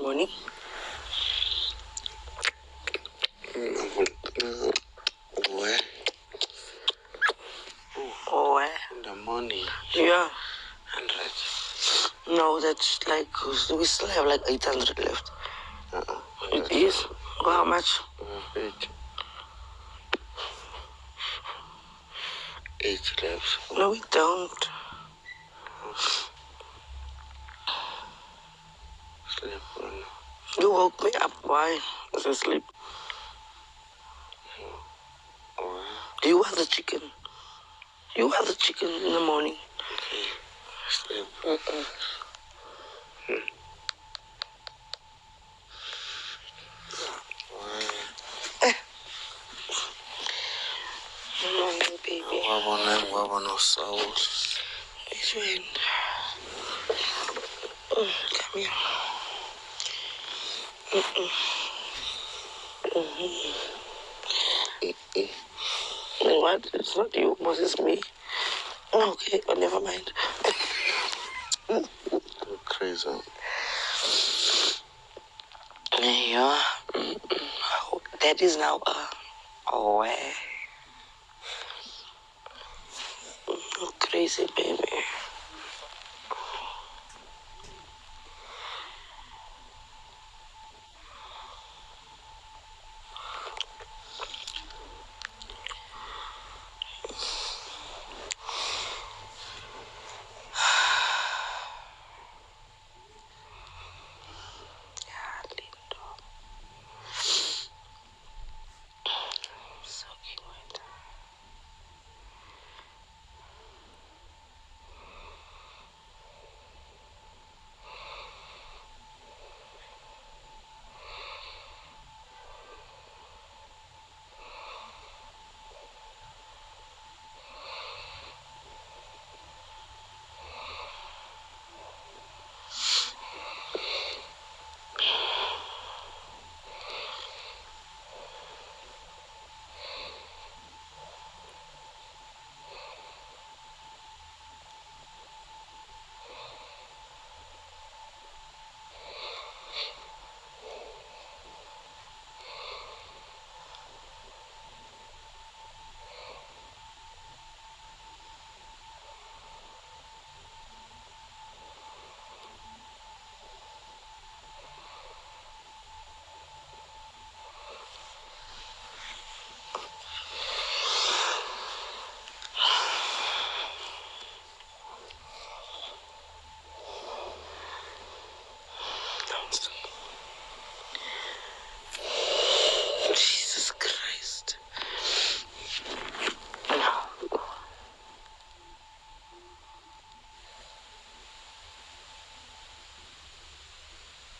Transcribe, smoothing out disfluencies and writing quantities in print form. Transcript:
Morning. Where? Where? In the morning. Yeah. 100. No, that's like, we still have like 800 left. It is? Well, how much? 8 left. No, we don't. Sleep on. You woke me up. Why? Was I asleep? You want the chicken. You want the chicken in the morning. Sleep. Morning, baby. Wabona soul. Which one? Come here. What? It's not you, boss, it's me. Okay, but never mind. Crazy. Yeah. That is now away. Crazy, baby. So cute.